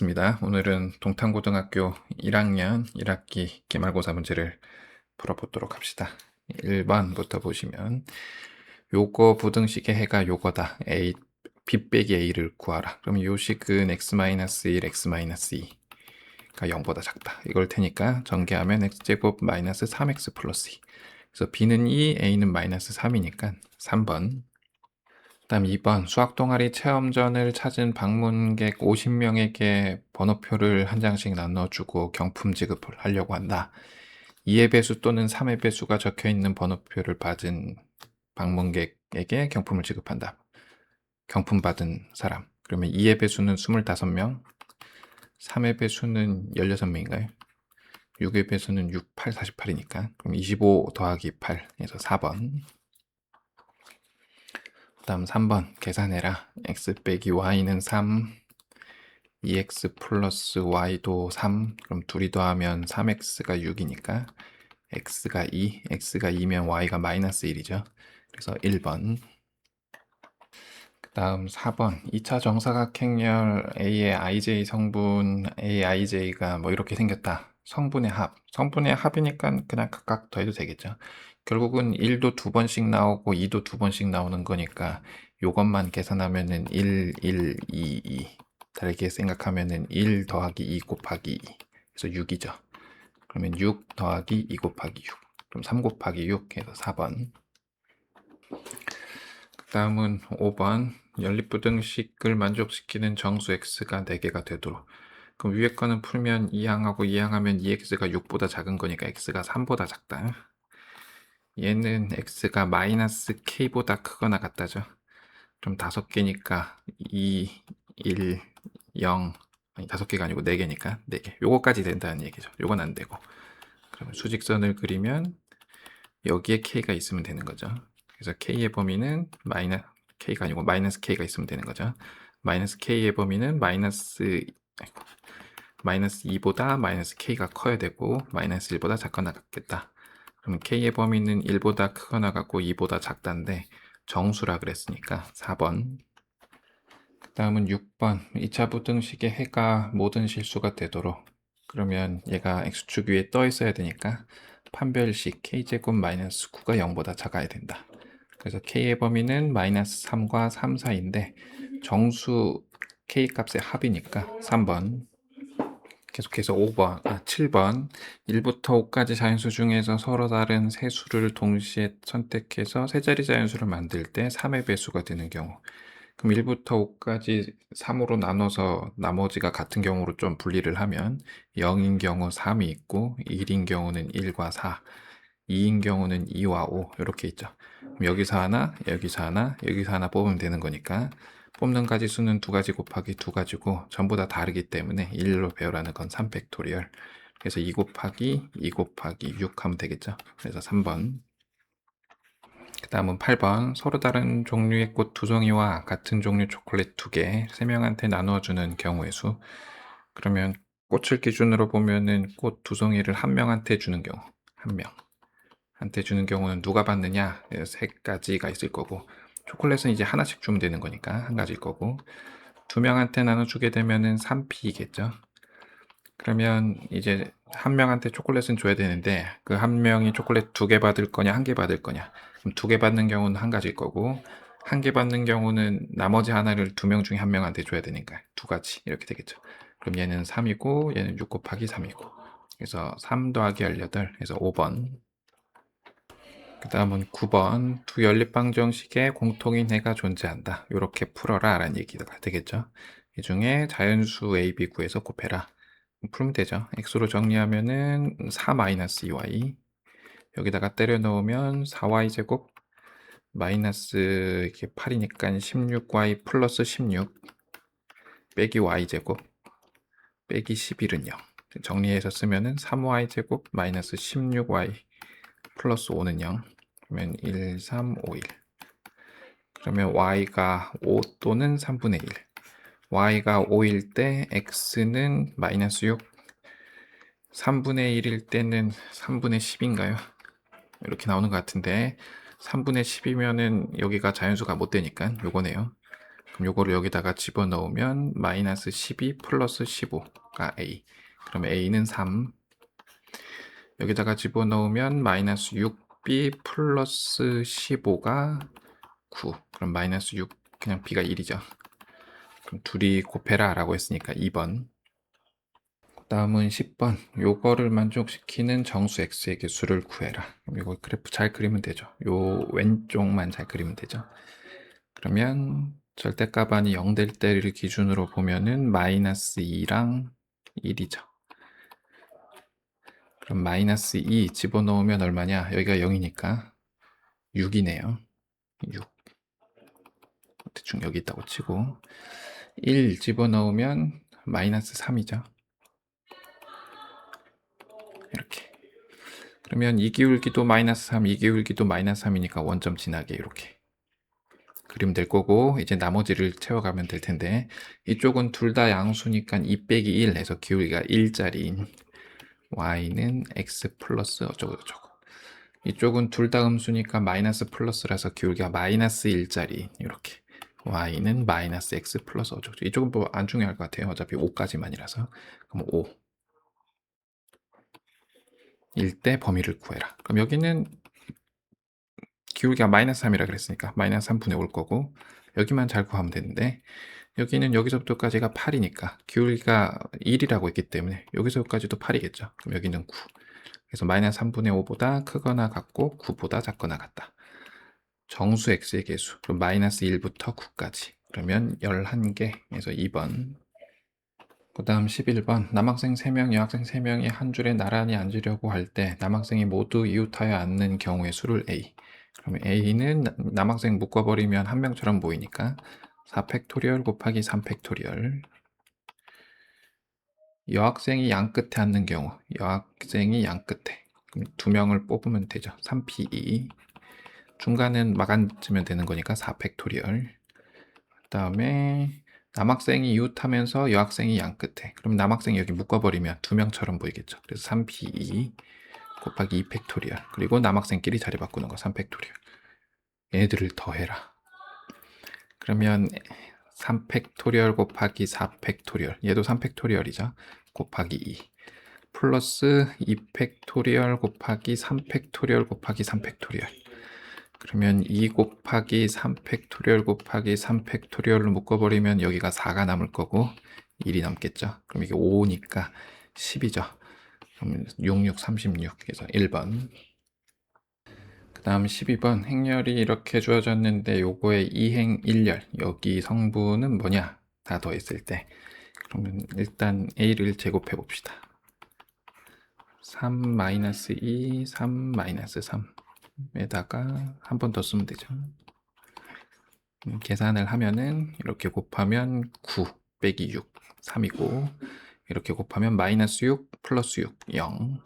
반갑습니다. 오늘은 동탄고등학교 1학년 1학기 기말고사 문제를 풀어보도록 합시다. 1번부터 보시면 요거 부등식의 해가 요거다. a b 빼기 a를 구하라. 그럼 요 식은 x-1, x-2가 0보다 작다. 이걸 테니까 전개하면 x제곱 마이너스 3x 플러스 2. 그래서 b는 2, a는 마이너스 3이니까 3번. 그다음 2번 수학 동아리 체험전을 찾은 방문객 50명에게 번호표를 한 장씩 나눠주고 경품 지급을 하려고 한다. 2의 배수 또는 3의 배수가 적혀 있는 번호표를 받은 방문객에게 경품을 지급한다. 경품 받은 사람. 그러면 2의 배수는 25명, 3의 배수는 16명인가요? 6의 배수는 6, 8, 48이니까. 그럼 25 더하기 8에서 4번. 그 다음 3번 계산해라. x 빼기 y는 3, 2x 플러스 y도 3. 그럼 둘이 더하면 3x가 6이니까 x가 2, x가 2면 y가 마이너스 1이죠. 그래서 1번. 그 다음 4번 2차 정사각행렬 A의 IJ 성분 AIJ가 뭐 이렇게 생겼다. 성분의 합. 성분의 합이니까 그냥 각각 더해도 되겠죠. 결국은 1도 두 번씩 나오고 2도 두 번씩 나오는 거니까 요것만 계산하면은 1, 1, 2, 2. 다르게 생각하면은 1 더하기 2 곱하기 2. 그래서 6이죠. 그러면 6 더하기 2 곱하기 6. 그럼 3 곱하기 6 해서 4번. 그 다음은 5번 연립부등식을 만족시키는 정수 x가 4개가 되도록. 그럼 위에 거는 풀면 2항하고 2항하면 2x가 6보다 작은 거니까 x가 3보다 작다. 얘는 x가 마이너스 k보다 크거나 같다죠. 그럼 5개니까 2, 1, 0 아니 5개가 아니고 4개니까 4개. 요거까지 된다는 얘기죠. 요건 안 되고. 그러면 수직선을 그리면 여기에 k가 있으면 되는 거죠. 그래서 k의 범위는 k가 아니고 마이너스 k가 있으면 되는 거죠. 마이너스 k의 범위는 마이너스 2보다 마이너스 k가 커야 되고 마이너스 1보다 작거나 같겠다. 그러면 k의 범위는 1보다 크거나 같고 2보다 작다인데 정수라 그랬으니까 4번. 그 다음은 6번 2차 부등식의 해가 모든 실수가 되도록. 그러면 얘가 x축 위에 떠 있어야 되니까 판별식 k제곱 마이너스 9가 0보다 작아야 된다. 그래서 k의 범위는 마이너스 3과 3 사이인데 정수 k 값의 합이니까 3번. 계속해서 7번 1부터 5까지 자연수 중에서 서로 다른 세 수를 동시에 선택해서 세 자리 자연수를 만들 때 3의 배수가 되는 경우. 그럼 1부터 5까지 3으로 나눠서 나머지가 같은 경우로 좀 분리를 하면 0인 경우 3이 있고 1인 경우는 1과 4, 2인 경우는 2와 5 이렇게 있죠. 그럼 여기서 하나, 여기서 하나, 여기서 하나 뽑으면 되는 거니까 뽑는 가지수는 2가지 곱하기 2가지고 전부 다 다르기 때문에 1로 배우라는 건 3팩토리얼. 그래서 2 곱하기 2 곱하기 6 하면 되겠죠. 그래서 3번. 그 다음은 8번 서로 다른 종류의 꽃 2송이와 같은 종류 초콜릿 2개 3명한테 나눠주는 경우의 수. 그러면 꽃을 기준으로 보면은 꽃 2송이를 한 명한테 주는 경우, 한 명한테 주는 경우는 누가 받느냐? 3가지가 있을 거고 초콜릿은 이제 하나씩 주면 되는 거니까 한 가지일 거고 2명한테 나눠주게 되면은 3P이겠죠. 그러면 이제 한 명한테 초콜릿은 줘야 되는데 그 한 명이 초콜릿 2개 받을 거냐 1개 받을 거냐. 그럼 2개 받는 경우는 한 가지일 거고 1개 받는 경우는 나머지 하나를 2명 중에 한 명한테 줘야 되니까 2가지 이렇게 되겠죠. 그럼 얘는 3이고 얘는 6 곱하기 3이고 그래서 3 더하기 18 그래서 5번. 그 다음은 9번 두 연립방정식에 공통인 해가 존재한다. 이렇게 풀어라 라는 얘기가 되겠죠. 이 중에 자연수 a, b 구해서 곱해라. 풀면 되죠. x로 정리하면은 4-2y 여기다가 때려 넣으면 4y 제곱 마이너스 이게 8이니까 16y 플러스 16 빼기 y 제곱 빼기 11은 0 정리해서 쓰면은 3y 제곱 마이너스 16y 플러스 5는 0 그러면 1, 3, 5, 1 그러면 y가 5 또는 3분의 1 y가 5일 때 x는 마이너스 6 3분의 1일 때는 3분의 10인가요? 이렇게 나오는 것 같은데 3분의 10이면은 여기가 자연수가 못 되니까 요거네요. 그럼 요거를 여기다가 집어넣으면 마이너스 12 플러스 15가 A. 그럼 A는 3. 여기다가 집어넣으면 마이너스 6B 플러스 15가 9. 그럼 마이너스 6, 그냥 B가 1이죠. 그럼 둘이 곱해라 라고 했으니까 2번. 다음은 10번. 요거를 만족시키는 정수 x의 개수를 구해라. 그럼 이거 그래프 잘 그리면 되죠. 요 왼쪽만 잘 그리면 되죠. 그러면 절대값안이 0 될 때를 기준으로 보면은 마이너스 2랑 1이죠. 그럼 마이너스 2 집어넣으면 얼마냐? 여기가 0이니까 6이네요. 6. 대충 여기 있다고 치고 1 집어넣으면 마이너스 3이죠. 이렇게. 그러면 이기울기도 마이너스 3, 이기울기도 마이너스 3이니까 원점 지나게 이렇게 그리면 될 거고, 이제 나머지를 채워가면 될 텐데, 이쪽은 둘 다 양수니까 2 빼기 1 해서 기울기가 1짜리인 y는 x 플러스 어쩌고저쩌고. 이쪽은 둘 다 음수니까 마이너스 플러스라서 기울기가 마이너스 1짜리 이렇게 y는 마이너스 x 플러스 어쩌고저쩌고. 이쪽은 뭐 안 중요할 것 같아요. 어차피 5까지만이라서. 그럼 5 일 때 범위를 구해라. 그럼 여기는 기울기가 마이너스 3이라 그랬으니까 마이너스 3분의 5일 거고, 여기만 잘 구하면 되는데, 여기는 여기서부터까지가 8이니까 기울기가 1이라고 했기 때문에 여기서까지도 8이겠죠. 그럼 여기는 9. 그래서 마이너스 3분의 5보다 크거나 같고 9보다 작거나 같다. 정수 x의 개수. 그럼 마이너스 1부터 9까지. 그러면 11개에서 2번. 그 다음 11번. 남학생 3명, 여학생 3명이 한 줄에 나란히 앉으려고 할 때 남학생이 모두 이웃하여 앉는 경우의 수를 A. 그러면 A는 남학생 묶어버리면 한 명처럼 보이니까 4팩토리얼 곱하기 3팩토리얼. 여학생이 양 끝에 앉는 경우, 여학생이 양 끝에. 그럼 두 명을 뽑으면 되죠. 3P2. 중간은 막 앉으면 되는 거니까 4팩토리얼. 그 다음에 남학생이 이웃하면서 여학생이 양 끝에. 그럼 남학생이 여기 묶어버리면 두 명처럼 보이겠죠. 그래서 3P2 곱하기 2팩토리얼. 그리고 남학생끼리 자리 바꾸는 거 3팩토리얼. 얘네들을 더해라. 그러면 3팩토리얼 곱하기 4팩토리얼. 얘도 3팩토리얼이죠. 곱하기 2. 플러스 2팩토리얼 곱하기 3팩토리얼 곱하기 3팩토리얼. 그러면 2 곱하기 3팩토리얼 곱하기 3팩토리얼로 묶어버리면 여기가 4가 남을 거고 1이 남겠죠. 그럼 이게 5니까 10이죠. 그러면 6, 6, 36. 그래서 1번. 그 다음 12번. 행렬이 이렇게 주어졌는데 요거의 이행 1열. 여기 성분은 뭐냐? 다 더했을 때. 그러면 일단 A를 제곱해 봅시다. 3 2, 3 3에다가 한 번 더 쓰면 되죠. 계산을 하면은 이렇게 곱하면 9 빼기 6 3이고, 이렇게 곱하면 마이너스 6 플러스 6 0,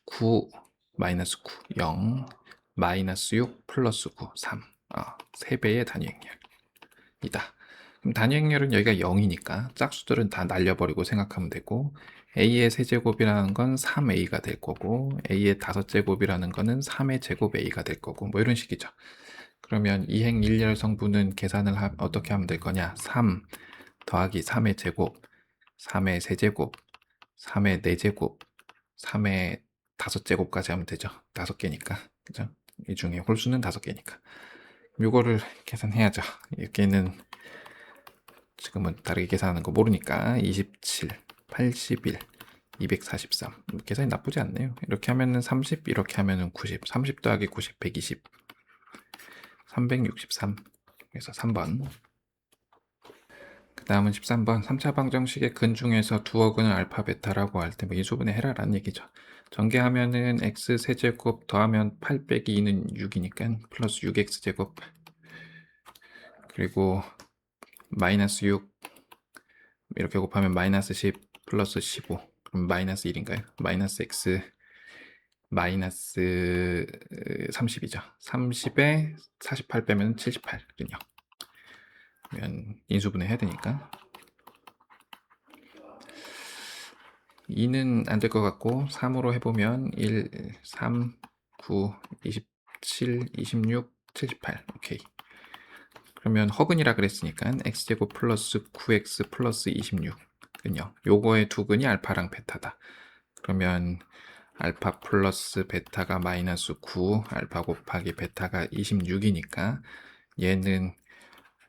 9 마이너스 9 0, 마이너스 6 플러스 9 3. 3배의 단위 행렬이다. 그럼 단위 행렬은 여기가 0이니까 짝수들은 다 날려버리고 생각하면 되고, a의 세제곱이라는 건 3a가 될 거고, a의 5제곱이라는 거는 3의 제곱 a가 될 거고, 뭐 이런 식이죠. 그러면 이행 1열 성분은 계산을 어떻게 하면 될 거냐? 3 더하기 3의 제곱, 3의 세제곱, 3의 4제곱, 3의 5제곱까지 하면 되죠. 5개니까. 그죠? 이 중에 홀수는 5개니까. 이거를 계산해야죠. 여기는 지금은 다르게 계산하는 거 모르니까 27, 81, 243. 계산이 나쁘지 않네요. 이렇게 하면은 30, 이렇게 하면은 90. 30 더하기 90, 120. 363. 그래서 3번. 그 다음은 13번. 3차 방정식의 근 중에서 두어근을 알파 베타라고 할 때 뭐 인수분해 해라라는 얘기죠. 전개하면은 x 세제곱 더하면 8 빼기 2는 6이니까 플러스 6x 제곱, 그리고 마이너스 6 이렇게 곱하면 마이너스 10 플러스 15. 그럼 마이너스 1인가요? 마이너스 x 마이너스 30이죠. 30에 48 빼면 78거든요. 그러면 인수분해 해야 되니까 2는 안 될 것 같고 3으로 해보면 1, 3, 9, 27, 26, 78. 오케이. 그러면 허근이라 그랬으니까 x제곱 플러스 9x 플러스 26은 0. 요거의 두근이 알파랑 베타다. 그러면 알파 플러스 베타가 마이너스 9, 알파 곱하기 베타가 26이니까 얘는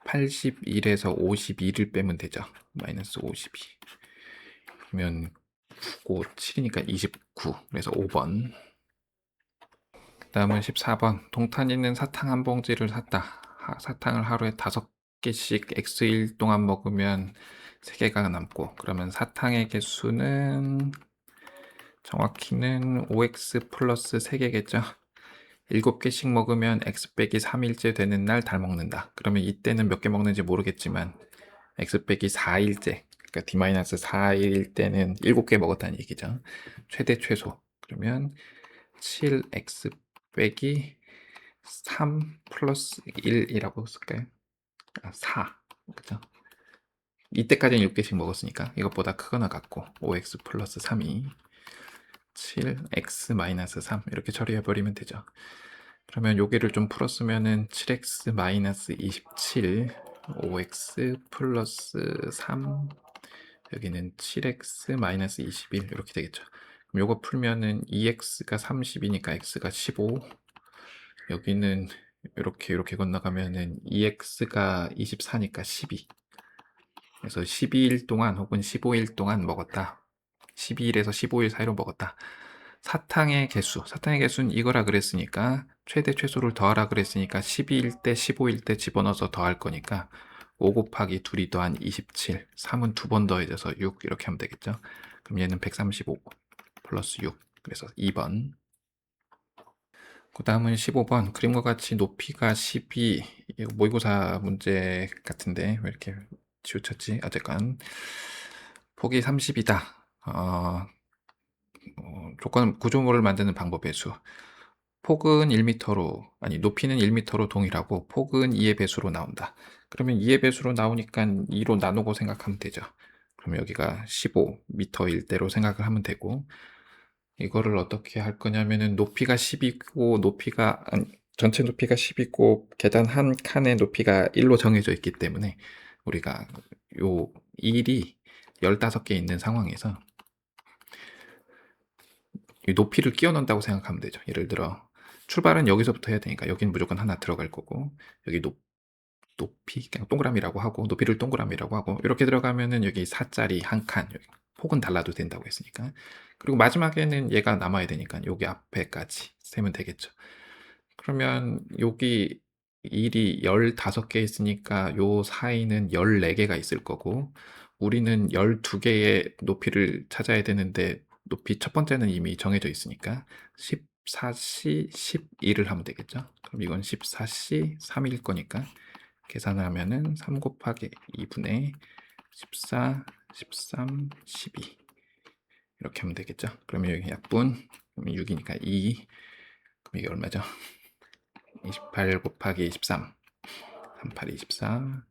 81에서 52를 빼면 되죠. 마이너스 52. 그러면 9, 7이니까 29. 그래서 5번. 그 다음은 14번. 동탄 있는 사탕 한 봉지를 샀다. 사탕을 하루에 5개씩 X일 동안 먹으면 3개가 남고, 그러면 사탕의 개수는 정확히는 5x 플러스 3개겠죠. 7개씩 먹으면 x 빼기 3일째 되는 날 달 먹는다. 그러면 이때는 몇 개 먹는지 모르겠지만 x 빼기 4일째, 그러니까 d-4일 때는 7개 먹었다는 얘기죠. 최대 최소. 그러면 7x 빼기 3 플러스 1이라고 쓸까요? 4. 그죠? 이때까지는 6개씩 먹었으니까 이것보다 크거나 같고 5x 플러스 3이 7x 마이너스 3 이렇게 처리해버리면 되죠. 그러면 여기를 좀 풀었으면은 7x 마이너스 27 5x 플러스 3 여기는 7x 마이너스 21 이렇게 되겠죠. 그럼 요거 풀면은 2x가 30이니까 x가 15 여기는 이렇게 건너가면은 2x가 24니까 12 그래서 12일 동안 혹은 15일 동안 먹었다. 12일에서 15일 사이로 먹었다. 사탕의 개수는 이거라 그랬으니까 최대 최소를 더하라 그랬으니까 12일 때 15일 때 집어넣어서 더할 거니까 5 곱하기 2이 더한 27 3은 2번 더해져서 6 이렇게 하면 되겠죠. 그럼 얘는 135 플러스 6 그래서 2번. 그 다음은 15번. 그림과 같이 높이가 12 이거 모의고사 문제 같은데 왜 이렇게 치우쳤지? 어쨌건 폭이 30이다. 조건 구조물을 만드는 방법의 수. 폭은 1m로, 아니 높이는 1m로 동일하고 폭은 2의 배수로 나온다. 그러면 2의 배수로 나오니까 2로 나누고 생각하면 되죠. 그럼 여기가 15m일 대로 생각을 하면 되고, 이거를 어떻게 할 거냐면은 높이가 10이고 전체 높이가 10이고 계단 한 칸의 높이가 1로 정해져 있기 때문에 우리가 요 1이 15개 있는 상황에서 이 높이를 끼워 넣는다고 생각하면 되죠. 예를 들어 출발은 여기서부터 해야 되니까 여기는 무조건 하나 들어갈 거고 여기 높이 그냥 동그라미라고 하고 높이를 동그라미라고 하고 이렇게 들어가면은 여기 4짜리 한 칸 폭은 달라도 된다고 했으니까 그리고 마지막에는 얘가 남아야 되니까 여기 앞에까지 세면 되겠죠. 그러면 여기 1이 15개 있으니까 요 사이는 14개가 있을 거고 우리는 12개의 높이를 찾아야 되는데 높이 첫 번째는 이미 정해져 있으니까 14시 12를 하면 되겠죠. 그럼 이건 14시 3일 거니까 계산하면은 3 곱하기 2분의 14, 13, 12 이렇게 하면 되겠죠. 그러면 여기 약분 6이니까 2 그럼 이게 얼마죠? 28 곱하기 23 38, 24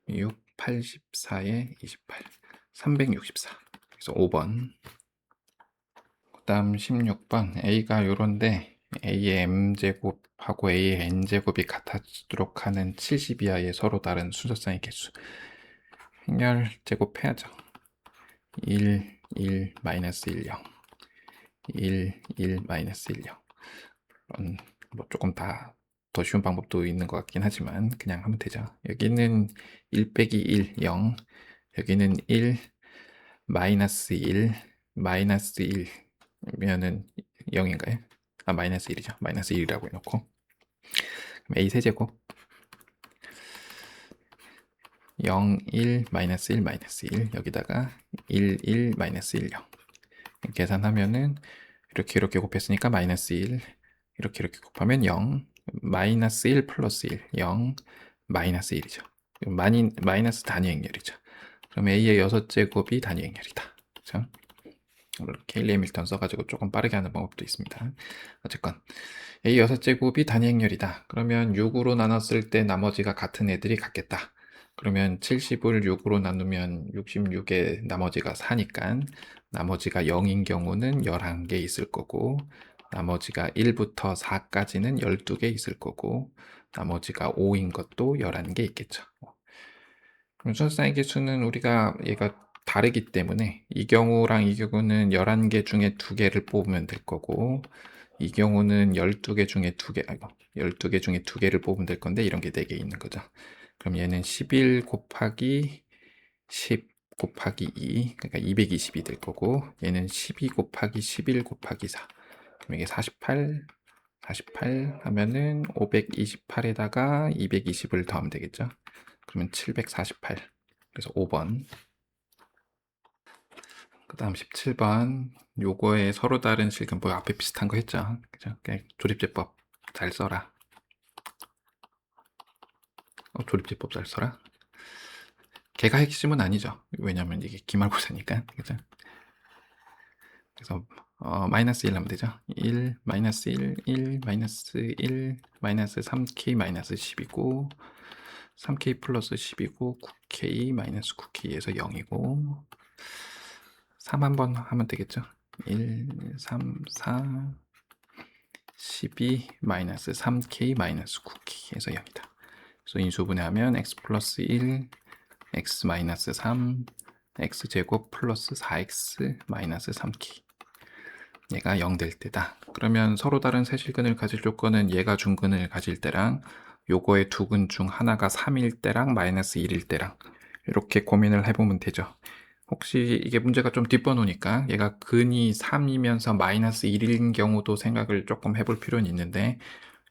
6, 84에 28 364 그래서 5번. 그 다음 16번 A가 요런데 A의 m제곱하고 A의 n제곱이 같아지도록 하는 70 이하의 서로 다른 순서상의 개수 행렬 제곱해야죠. 1, 1, 마이너스 1, 0 1, 1, 마이너스 1, 0 뭐 조금 더 쉬운 방법도 있는 것 같긴 하지만 그냥 하면 되죠. 여기는 1 빼기 1, 0 여기는 1, 마이너스 1, 마이너스 1이면은 0인가요? 마이너스 1이죠. 마이너스 1이라고 해놓고 그럼 A 세제곱 0, 1, 마이너스 1, 마이너스 1 여기다가 1, 1, 마이너스 1, 0 계산하면은 이렇게 곱했으니까 마이너스 1 이렇게 곱하면 0 마이너스 1 플러스 1 0 마이너스 1이죠. 마이너스 단위 행렬이죠. 그럼 A의 6제곱이 단위 행렬이다. 그렇죠? 케일리 해밀턴 써가지고 조금 빠르게 하는 방법도 있습니다. 어쨌건 A 6제곱이 단위 행렬이다. 그러면 6으로 나눴을 때 나머지가 같은 애들이 같겠다. 그러면 70을 6으로 나누면 66에 나머지가 4니까 나머지가 0인 경우는 11개 있을 거고 나머지가 1부터 4까지는 12개 있을 거고 나머지가 5인 것도 11개 있겠죠. 그럼 순서상의 개수는 우리가 얘가 다르기 때문에 이 경우랑 이 경우는 11개 중에 2개를 뽑으면 될 거고, 이 경우는 12개 중에 2개, 12개 중에 2개를 뽑으면 될 건데 이런 게 4개 있는 거죠. 그럼 얘는 11 곱하기 10 곱하기 2, 그러니까 220이 될 거고, 얘는 12 곱하기 11 곱하기 4. 그럼 이게 48 하면은 528에다가 220을 더하면 되겠죠. 그러면 748. 그래서 5번. 그 다음 17번. 요거에 서로 다른 실근, 뭐 앞에 비슷한 거 했죠. 그죠? 그냥 조립제법 잘 써라. 조립제법 잘 써라. 걔가 핵심은 아니죠. 왜냐면 이게 기말고사니까. 그죠? 그래서 마이너스 1 하면 되죠. 1, 마이너스 1, 1, 마이너스 1, 마이너스 3k 마이너스 10이고 3k 플러스 10이고 9k 마이너스 9k에서 0이고 3 한번 하면 되겠죠. 1, 3, 4, 12 마이너스 3k 마이너스 9k에서 0이다. 그래서 인수분해하면 x 플러스 1, x 마이너스 3, x제곱 플러스 4x 마이너스 3k. 얘가 0 될 때다. 그러면 서로 다른 세실근을 가질 조건은 얘가 중근을 가질 때랑 요거의 두 근 중 하나가 3일 때랑 마이너스 1일 때랑 이렇게 고민을 해보면 되죠. 혹시 이게 문제가 좀 뒷번호니까 얘가 근이 3이면서 마이너스 1인 경우도 생각을 조금 해볼 필요는 있는데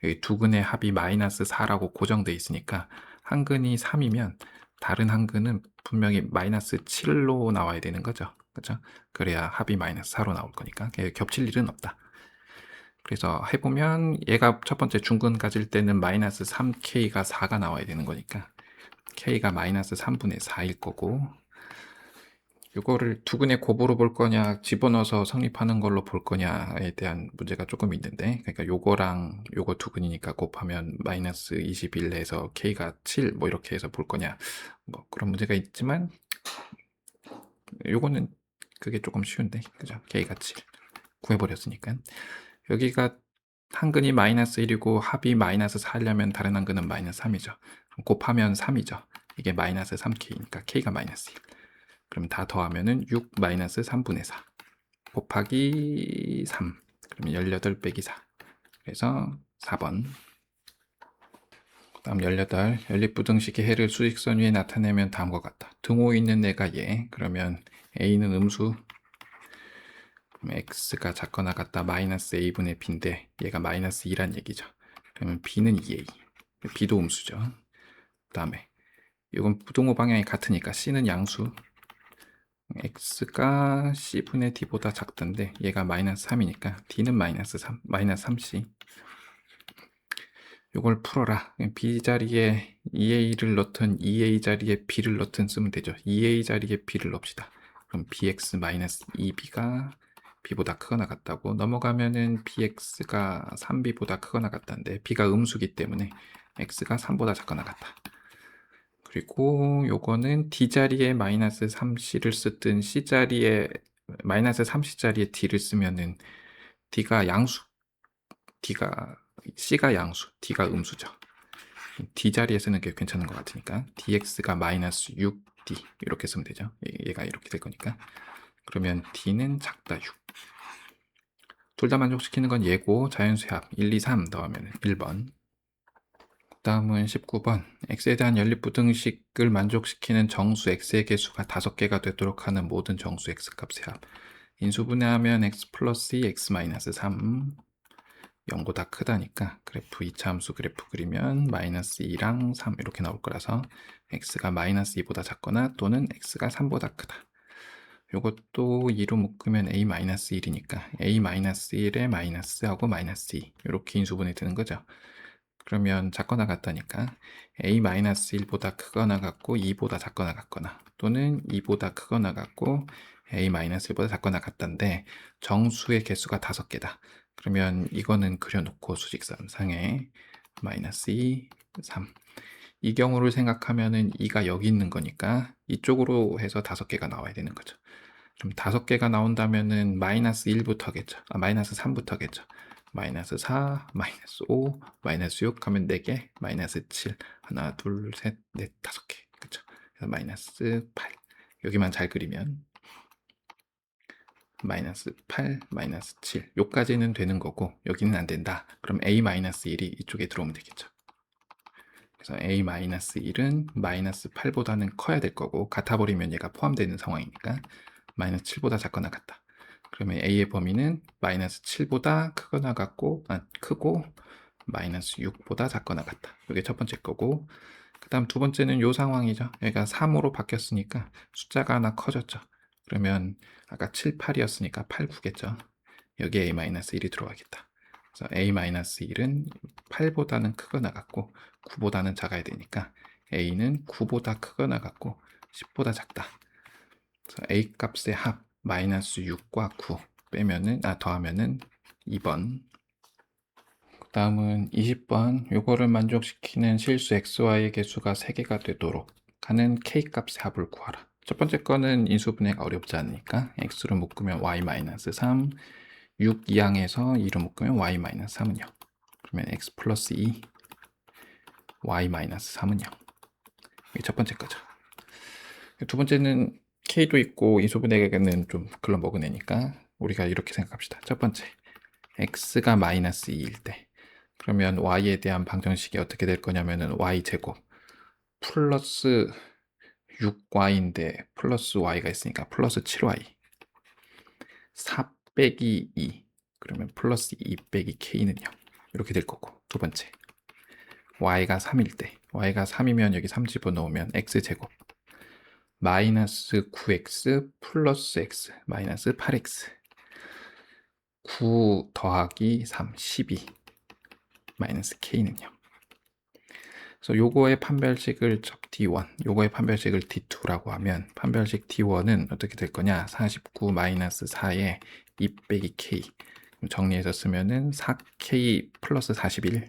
여기 두 근의 합이 마이너스 4라고 고정돼 있으니까 한 근이 3이면 다른 한 근은 분명히 마이너스 7로 나와야 되는 거죠. 그렇죠? 그래야 합이 마이너스 4로 나올 거니까 겹칠 일은 없다. 그래서 해보면 얘가 첫 번째 중근 가질 때는 마이너스 3k가 4가 나와야 되는 거니까 k가 마이너스 3분의 4일 거고, 이거를 두 근의 곱으로 볼 거냐 집어넣어서 성립하는 걸로 볼 거냐에 대한 문제가 조금 있는데, 그러니까 요거랑 요거 두 근이니까 곱하면 마이너스 21에서 k가 7 뭐 이렇게 해서 볼 거냐, 뭐 그런 문제가 있지만 요거는 그게 조금 쉬운데, 그죠? k가 7 구해버렸으니까. 여기가 한 근이 마이너스 1이고 합이 마이너스 4려면 다른 한 근은 마이너스 3이죠. 곱하면 3이죠. 이게 마이너스 3k니까 k가 마이너스 1. 그럼 다 더하면은 6 마이너스 3분의 4 곱하기 3. 그러면 18 빼기 4. 그래서 4번. 다음 18. 연립부등식의 해를 수직선 위에 나타내면 다음과 같다. 등호 있는 애가 얘. 그러면 a는 음수. 그럼 x가 작거나 같다 마이너스 a분의 b인데 얘가 마이너스 2란 얘기죠. 그러면 b는 2a. b도 음수죠. 그 다음에 이건 부등호 방향이 같으니까 c는 양수. x가 c분의 d보다 작던데 얘가 마이너스 3이니까 d는 마이너스 3, 마이너스 3c. 이걸 풀어라. b 자리에 2a를 넣든 2a 자리에 b를 넣든 쓰면 되죠. 2a 자리에 b를 넣읍시다. 그럼 bx 마이너스 2b가 b보다 크거나 같다고 넘어가면은 bx가 3b보다 크거나 같다는데 b가 음수기 때문에 x가 3보다 작거나 같다. 그리고 요거는 d 자리에 마이너스 3c를 쓰든 c 자리에 마이너스 3c 자리에 d를 쓰면은 d가 양수, d가 c가 양수, d가 음수죠. d 자리에 쓰는 게 괜찮은 것 같으니까 dx가 마이너스 6d 이렇게 쓰면 되죠. 얘가 이렇게 될 거니까. 그러면 d는 작다 6. 둘 다 만족시키는 건 얘고 자연수 합 1, 2, 3 더하면 1번. 다음은 19번. x에 대한 연립부등식을 만족시키는 정수 x의 개수가 5개가 되도록 하는 모든 정수 x값의 합. 인수분해하면 x 플러스 2, x 마이너스 3. 0보다 크다니까 그래프 2차 함수 그래프 그리면 마이너스 2랑 3 이렇게 나올 거라서 x가 마이너스 2보다 작거나 또는 x가 3보다 크다. 요것도 2로 묶으면 a 마이너스 1이니까 a 마이너스 1에 마이너스하고 마이너스 2 이렇게 인수분해 되는 거죠. 그러면 작거나 같다니까 a-1보다 크거나 같고 2보다 작거나 같거나 또는 2보다 크거나 같고 a-1보다 작거나 같다인데 정수의 개수가 5개다. 그러면 이거는 그려놓고 수직선상에 마이너스 2, 3. 이 경우를 생각하면은 2가 여기 있는 거니까 이쪽으로 해서 5개가 나와야 되는 거죠. 그럼 5개가 나온다면은 마이너스 1부터겠죠. 마이너스 3부터겠죠. 마이너스 4, 마이너스 5, 마이너스 6 하면 4개, 마이너스 7, 하나, 둘, 셋, 넷, 5개. 그쵸? 그래서 마이너스 8. 여기만 잘 그리면 마이너스 8, 마이너스 7. 요까지는 되는 거고 여기는 안 된다. 그럼 a-1이 이쪽에 들어오면 되겠죠. 그래서 a-1은 마이너스 8보다는 커야 될 거고 같아 버리면 얘가 포함되는 상황이니까 마이너스 7보다 작거나 같다. 그러면 a의 범위는 마이너스 7보다 크거나 같고 크고 마이너스 6보다 작거나 같다. 이게 첫 번째 거고 그 다음 두 번째는 요 상황이죠. 얘가 3으로 바뀌었으니까 숫자가 하나 커졌죠. 그러면 아까 7, 8이었으니까 8, 9겠죠. 여기에 a-1이 들어가겠다. 그래서 a-1은 8보다는 크거나 같고 9보다는 작아야 되니까 a는 9보다 크거나 같고 10보다 작다. 그래서 a 값의 합 마이너스 6과 9 빼면은 더하면은 2번. 그 다음은 20번. 요거를 만족시키는 실수 xy의 개수가 3개가 되도록 하는 k 값의 합을 구하라. 첫 번째 거는 인수분해가 어렵지 않으니까 x로 묶으면 y-3, 6 이항에서 2로 묶으면 y-3은 0. 그러면 x 플러스 2, y-3은 0. 이게 첫 번째 거죠. 두 번째는 k도 있고 인수분해는 좀 글러먹은 애니까 우리가 이렇게 생각합시다. 첫 번째, x가 마이너스 2일 때 그러면 y에 대한 방정식이 어떻게 될 거냐면은 y제곱 플러스 6y인데 플러스 y가 있으니까 플러스 7y 4 빼기 2 그러면 플러스 2 빼기 k는 0 이렇게 될 거고 두 번째 y가 3일 때 y가 3이면 여기 3 집어넣으면 x제곱 마이너스 9x 플러스 x 마이너스 8x 9 더하기 3 12 마이너스 k는 0 그래서 요거의 판별식을 D1, 요거의 판별식을 D2라고 하면 판별식 D1은 어떻게 될 거냐? 49 마이너스 4에 2 빼기 K 정리해서 쓰면은 4K 플러스 41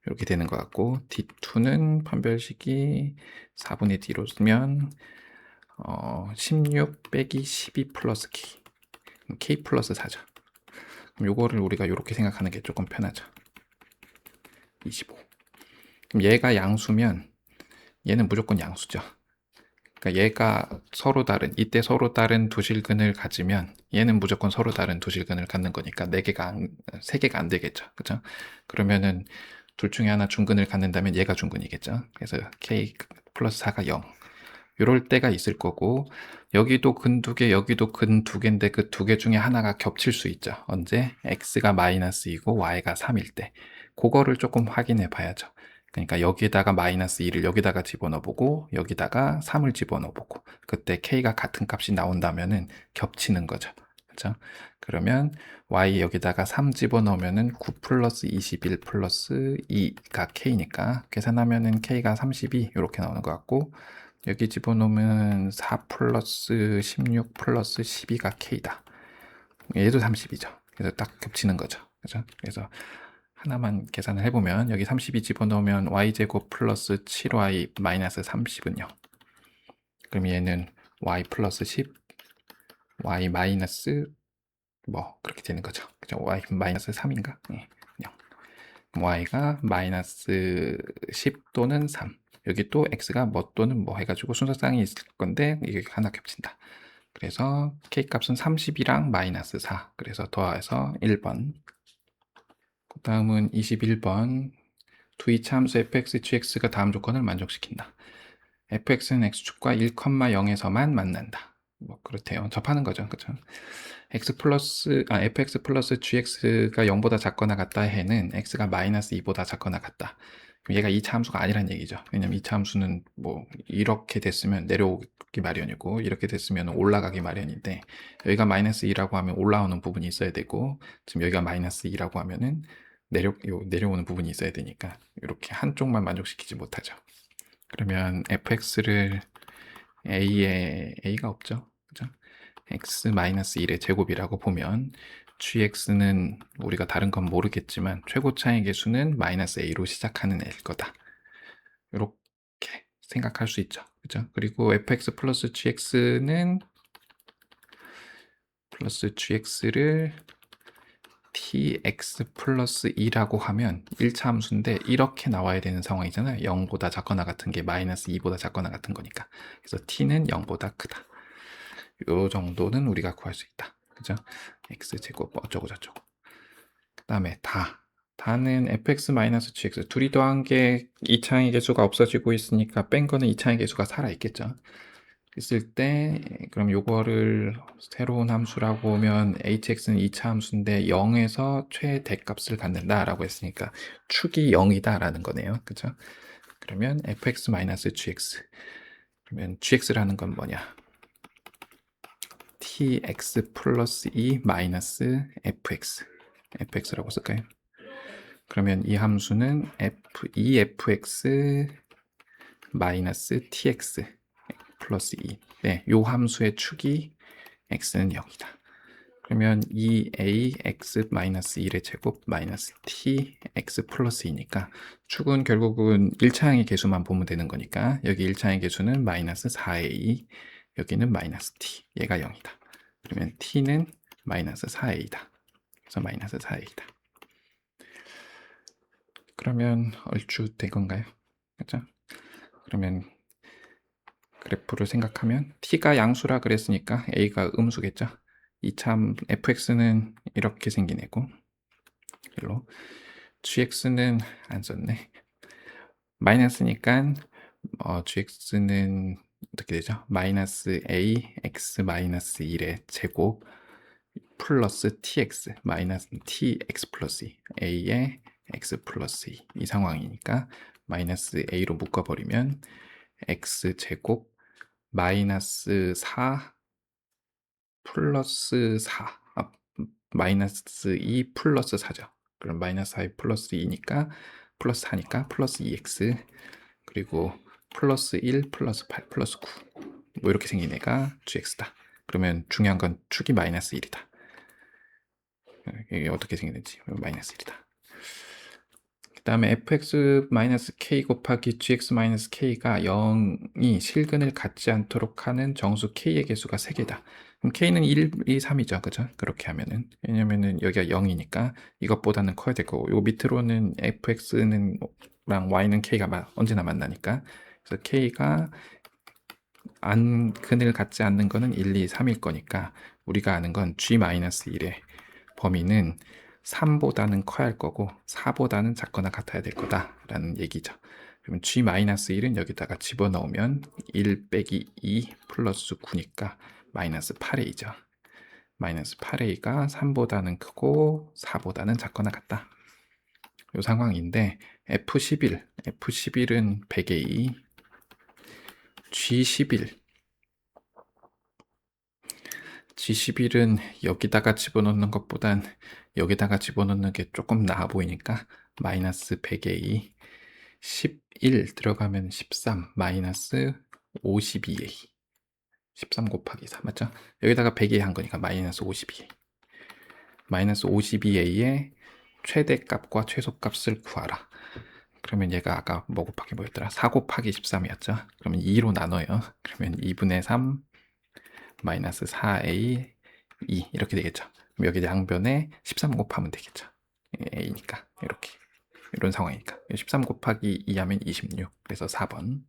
이렇게 되는 것 같고 D2는 판별식이 4분의 D로 쓰면 16 빼기 12 플러스 K K 플러스 4죠. 그럼 요거를 우리가 이렇게 생각하는 게 조금 편하죠. 25 그럼 얘가 양수면 얘는 무조건 양수죠. 그러니까 얘가 서로 다른 이때 서로 다른 두 실근을 가지면 얘는 무조건 서로 다른 두 실근을 갖는 거니까 세 개가 안 되겠죠. 그죠? 그러면은 둘 중에 하나 중근을 갖는다면 얘가 중근이겠죠. 그래서 k 플러스 4가 0. 이럴 때가 있을 거고 여기도 근 두 개, 여기도 근 두 개인데 그 두 개 중에 하나가 겹칠 수 있죠. 언제? x가 마이너스 2고 y가 3일 때. 그거를 조금 확인해 봐야죠. 그러니까 여기에다가 마이너스 2를 여기다가 집어넣어보고 여기다가 3을 집어넣어보고 그때 k가 같은 값이 나온다면은 겹치는 거죠. 그렇죠? 그러면 y 여기다가 3 집어넣으면은 9 플러스 21 플러스 2가 k니까 계산하면은 k가 32 이렇게 나오는 것 같고 여기 집어넣으면 4 플러스 16 플러스 12가 k다. 얘도 30이죠. 그래서 딱 겹치는 거죠. 그죠? 그래서 하나만 계산을 해보면 여기 32 집어넣으면 y제곱 플러스 7y 마이너스 30은 0. 그럼 얘는 y 플러스 10, y 마이너스 뭐 그렇게 되는 거죠. 그죠? y 마이너스 3인가? 네, 0. y가 마이너스 10 또는 3. 여기 또 x가 뭐 또는 뭐 해가지고 순서상이 있을 건데 이게 하나 겹친다. 그래서 k 값은 30이랑 마이너스 4. 그래서 더해서 1번. 그 다음은 21번. 두 이차함수 fx, gx가 다음 조건을 만족시킨다. fx는 x축과 1,0에서만 만난다. 뭐 그렇대요. 접하는 거죠. 그렇죠? fx 플러스 gx가 0보다 작거나 같다 해는 x가 마이너스 2보다 작거나 같다. 그럼 얘가 2차 함수가 아니란 얘기죠. 왜냐면 2차 함수는 뭐 이렇게 됐으면 내려오기 마련이고 이렇게 됐으면 올라가기 마련인데 여기가 마이너스 2라고 하면 올라오는 부분이 있어야 되고 지금 여기가 마이너스 2라고 하면은 내려오는 부분이 있어야 되니까 이렇게 한쪽만 만족시키지 못하죠. 그러면 fx를 a가 없죠. 그죠? x-1의 제곱이라고 보면 gx는 우리가 다른 건 모르겠지만 최고차의 개수는 마이너스 a로 시작하는 애일 거다. 이렇게 생각할 수 있죠. 그죠? 그리고 fx 플러스 gx는 플러스 gx를 tx 플러스 2라고 하면 1차 함수인데 이렇게 나와야 되는 상황이잖아요. 0보다 작거나 같은 게 마이너스 2보다 작거나 같은 거니까. 그래서 t는 0보다 크다. 요 정도는 우리가 구할 수 있다. 그죠? x제곱 어쩌고 저쩌고. 그 다음에 다는 fx-gx 둘이 더한 게 2차항의 개수가 없어지고 있으니까 뺀 거는 2차항의 개수가 살아있겠죠. 있을 때 그럼 요거를 새로운 함수라고 하면 hx는 2차 함수인데 0에서 최대값을 갖는다 라고 했으니까 축이 0이다 라는 거네요. 그죠? 그러면 fx-gx 그러면 gx라는 건 뭐냐? tx 플러스 2 마이너스 fx라고 쓸까요? 그러면 이 함수는 2fx 마이너스 tx 플러스 2. 네, 요 함수의 축이 x는 0이다. 그러면 2ax 마이너스 1의 제곱 마이너스 tx 플러스 2니까 축은 결국은 1차항의 개수만 보면 되는 거니까 여기 1차항의 개수는 마이너스 4a, 여기는 마이너스 t, 얘가 0이다. 그러면 t는 마이너스 4a다. 그래서 마이너스 4a다. 그러면 얼추 된 건가요? 그렇죠? 그러면 그래프를 생각하면 t가 양수라 그랬으니까 a가 음수겠죠. 이참 fx는 이렇게 생긴 애고 일로 gx는 안 썼네. 마이너스니까 gx는 어떻게 되죠? 마이너스 a x 마이너스 1의 제곱 플러스 tx 마이너스 tx 플러스 2 a의 x 플러스 2 이 상황이니까 마이너스 a로 묶어버리면 x 제곱 마이너스 4 플러스 4 마이너스 2 플러스 4죠. 그럼 마이너스 4 플러스 2니까 플러스 4니까 플러스 2x 그리고 플러스 1 플러스 8 플러스 9 뭐 이렇게 생긴 애가 gx다. 그러면 중요한 건 축이 마이너스 1이다. 이게 어떻게 생겼는지 마이너스 1이다. 그 다음에 fx-k 곱하기 gx-k가 0이 실근을 갖지 않도록 하는 정수 k의 개수가 3개다. 그럼 k는 1, 2, 3이죠. 그죠? 그렇게 하면은. 왜냐면은 여기가 0이니까 이것보다는 커야 되고, 요 밑으로는 fx는 랑 y는 k가 언제나 만나니까. 그래서 k가 근을 갖지 않는 거는 1, 2, 3일 거니까 우리가 아는 건 g-1의 범위는 3보다는 커야 할 거고 4보다는 작거나 같아야 될 거다라는 얘기죠. 그러면 g-1은 여기다가 집어넣으면 1 빼기 2 플러스 9니까 마이너스 8a죠. 마이너스 8a가 3보다는 크고 4보다는 작거나 같다. 이 상황인데 F11은 100a, G11은 여기다가 집어넣는 것보단 여기다가 집어넣는 게 조금 나아 보이니까 마이너스 100a 11 들어가면 13 마이너스 52a 13 곱하기 4 맞죠? 여기다가 100a 한 거니까 마이너스 52a 마이너스 52a의 최대값과 최소값을 구하라. 그러면 얘가 아까 뭐 곱하기 뭐였더라? 4 곱하기 13이었죠? 그러면 2로 나눠요. 그러면 2분의 3 마이너스 4a 2 이렇게 되겠죠. 그럼 여기 양변에 13 곱하면 되겠죠. a니까 이렇게 이런 상황이니까 13 곱하기 2 하면 26 그래서 4번.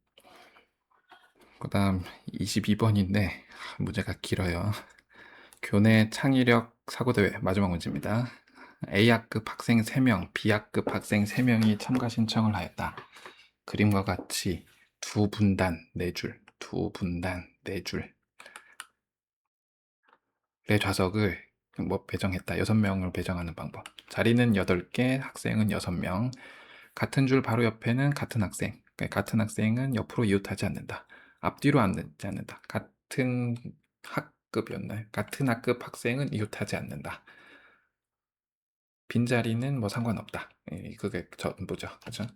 그 다음 22번인데 문제가 길어요. 교내 창의력 사고대회 마지막 문제입니다. A학급 학생 3명, B학급 학생 3명이 참가 신청을 하였다. 그림과 같이 두 분단 4줄 내 좌석을 뭐 배정했다. 6명을 배정하는 방법. 자리는 8개, 학생은 6명. 같은 줄 바로 옆에는 같은 학생. 같은 학생은 옆으로 이웃하지 않는다. 앞뒤로 앉지 않는다. 같은 학급이었나요? 같은 학급 학생은 이웃하지 않는다. 빈자리는 뭐 상관없다. 그게 전부죠. 그렇죠?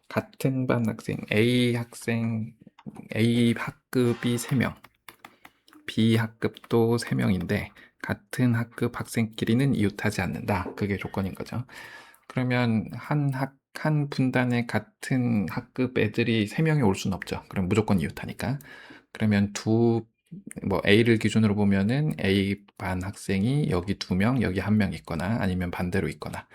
같은 반 학생, A 학급이 3명, B 학급도 3명인데 같은 학급 학생끼리는 이웃하지 않는다. 그게 조건인 거죠. 그러면 한 분단에 같은 학급 애들이 3명이 올 수는 없죠. 그럼 무조건 이웃하니까. 그러면 두 뭐 A를 기준으로 보면은 A 반 학생이 여기 2명, 여기 1명 있거나 아니면 반대로 있거나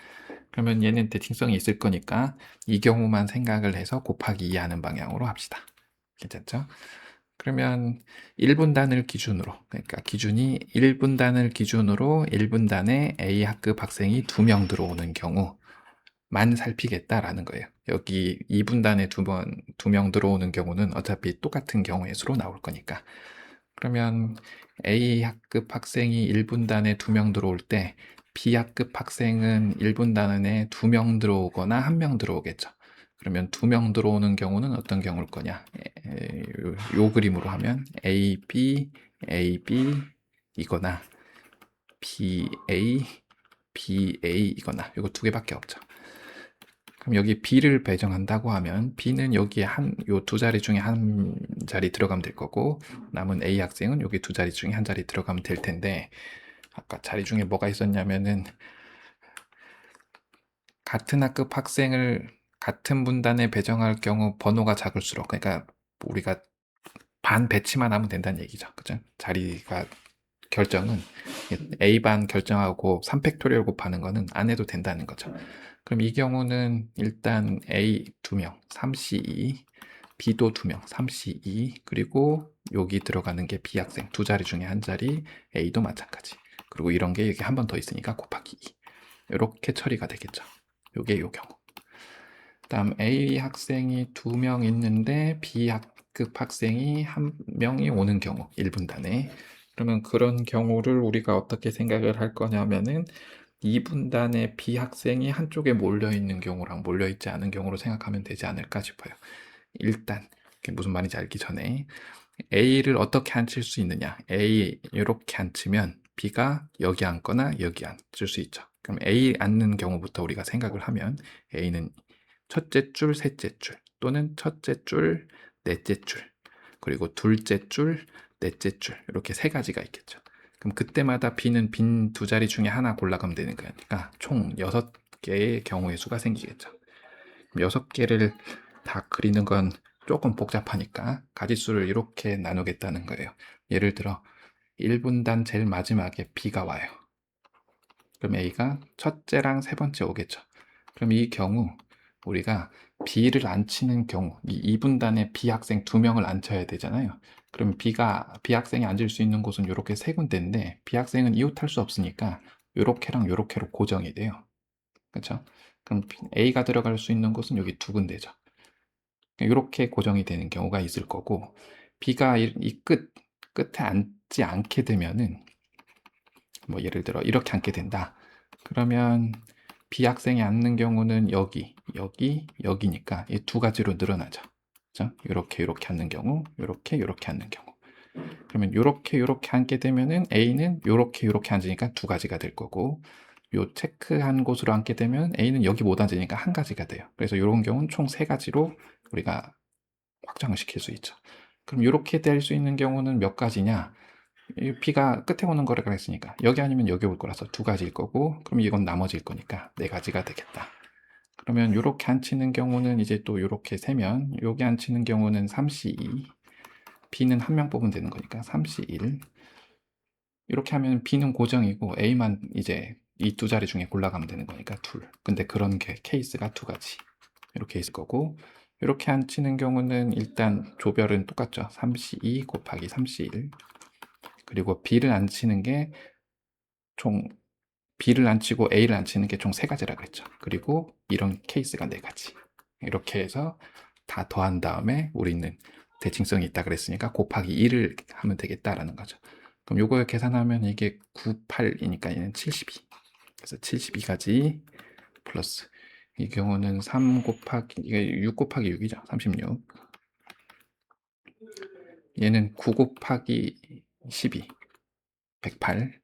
그러면 얘는 대칭성이 있을 거니까 이 경우만 생각을 해서 곱하기 2 하는 방향으로 합시다. 괜찮죠? 그러면 1분단을 기준으로 그러니까 기준이 1분단을 기준으로 1분단에 A 학급 학생이 2명 들어오는 경우만 살피겠다라는 거예요. 여기 2분단에 2명 들어오는 경우는 어차피 똑같은 경우의 수로 나올 거니까. 그러면 A 학급 학생이 1분단에 2명 들어올 때 B 학급 학생은 1분단에 2명 들어오거나 1명 들어오겠죠. 그러면 2명 들어오는 경우는 어떤 경우일 거냐? 요 그림으로 하면 A, B, A, B 이거나 B, A, B, A 이거나 이거 두 개밖에 없죠. 그럼 여기 B를 배정한다고 하면 B는 여기에 요 두 자리 중에 한 자리 들어가면 될 거고 남은 A 학생은 여기 두 자리 중에 한 자리 들어가면 될 텐데 아까 자리 중에 뭐가 있었냐면은 같은 학급 학생을 같은 분단에 배정할 경우 번호가 작을수록 그러니까 우리가 반 배치만 하면 된다는 얘기죠. 그죠? 자리가 결정은 A반 결정하고 3팩토리얼 곱하는 거는 안 해도 된다는 거죠. 그럼 이 경우는 일단 A 2명, 3C2, B도 2명, 3C2, 그리고 여기 들어가는 게 B 학생 두 자리 중에 한 자리, A도 마찬가지. 그리고 이런 게 여기 한 번 더 있으니까 곱하기 2. 이렇게 처리가 되겠죠. 요게 요 경우. 다음 A 학생이 2명 있는데 B 학급 학생이 1명이 오는 경우 1분단에 그러면 그런 경우를 우리가 어떻게 생각을 할 거냐면은 2분단에 B 학생이 한쪽에 몰려 있는 경우랑 몰려 있지 않은 경우로 생각하면 되지 않을까 싶어요. 일단 그게 무슨 말인지 알기 전에 A를 어떻게 앉힐 수 있느냐? A 이렇게 앉히면 B가 여기 앉거나 여기 앉을 수 있죠. 그럼 A 앉는 경우부터 우리가 생각을 하면 A는 첫째 줄, 셋째 줄 또는 첫째 줄, 넷째 줄 그리고 둘째 줄, 넷째 줄 이렇게 세 가지가 있겠죠. 그럼 그때마다 B는 빈 두 자리 중에 하나 골라가면 되는 거니까 총 6개의 경우의 수가 생기겠죠. 6개를 다 그리는 건 조금 복잡하니까 가지수를 이렇게 나누겠다는 거예요. 예를 들어 1분단 제일 마지막에 B가 와요. 그럼 A가 첫째랑 세 번째 오겠죠. 그럼 이 경우 우리가 B를 안 치는 경우 이 2분단에 B 학생 2명을 앉혀야 되잖아요. 그럼 B 학생이 앉을 수 있는 곳은 이렇게 세 군데인데 B 학생은 이웃할 수 없으니까 이렇게랑 이렇게로 고정이 돼요. 그렇죠? 그럼 A가 들어갈 수 있는 곳은 여기 두 군데죠. 이렇게 고정이 되는 경우가 있을 거고 B가 이 끝에 앉지 않게 되면은 뭐 예를 들어 이렇게 앉게 된다. 그러면 B 학생이 앉는 경우는 여기니까 이 두 가지로 늘어나죠. 그죠? 이렇게 앉는 경우, 이렇게 앉는 경우. 그러면 이렇게 앉게 되면은 A는 이렇게 앉으니까 두 가지가 될 거고 요 체크한 곳으로 앉게 되면 A는 여기 못 앉으니까 한 가지가 돼요. 그래서 이런 경우는 총 세 가지로 우리가 확장을 시킬 수 있죠. 그럼 이렇게 될 수 있는 경우는 몇 가지냐? 이 B가 끝에 오는 거라 그랬으니까 여기 아니면 여기 올 거라서 두 가지일 거고 그럼 이건 나머지일 거니까 네 가지가 되겠다. 그러면 이렇게 앉히는 경우는 이제 또 이렇게 세면 여기 앉히는 경우는 3C2 B는 한 명 뽑으면 되는 거니까 3C1 이렇게 하면 B는 고정이고 A만 이제 이 두 자리 중에 골라가면 되는 거니까 둘. 근데 그런 케이스가 두 가지 이렇게 있을 거고 이렇게 앉히는 경우는 일단 조별은 똑같죠. 3C2 곱하기 3C1 그리고 B를 안 치는 게 총 B를 안 치고 A를 안 치는 게 총 세 가지라고 했죠. 그리고 이런 케이스가 네 가지. 이렇게 해서 다 더한 다음에 우리는 대칭성이 있다 그랬으니까 곱하기 1을 하면 되겠다라는 거죠. 그럼 요걸 계산하면 이게 98이니까 얘는 72. 그래서 72가지 플러스 이 경우는 3 곱하기 이게 6 곱하기 6이죠. 36. 얘는 9 곱하기 12 108.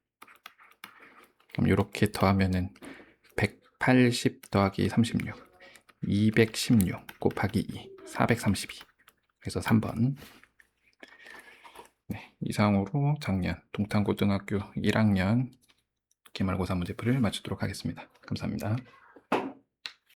그럼 이렇게 더하면은 180 더하기 36 216 곱하기 2 432 그래서 3번. 네, 이상으로 작년 동탄고등학교 1학년 기말고사 문제풀이를 마치도록 하겠습니다. 감사합니다.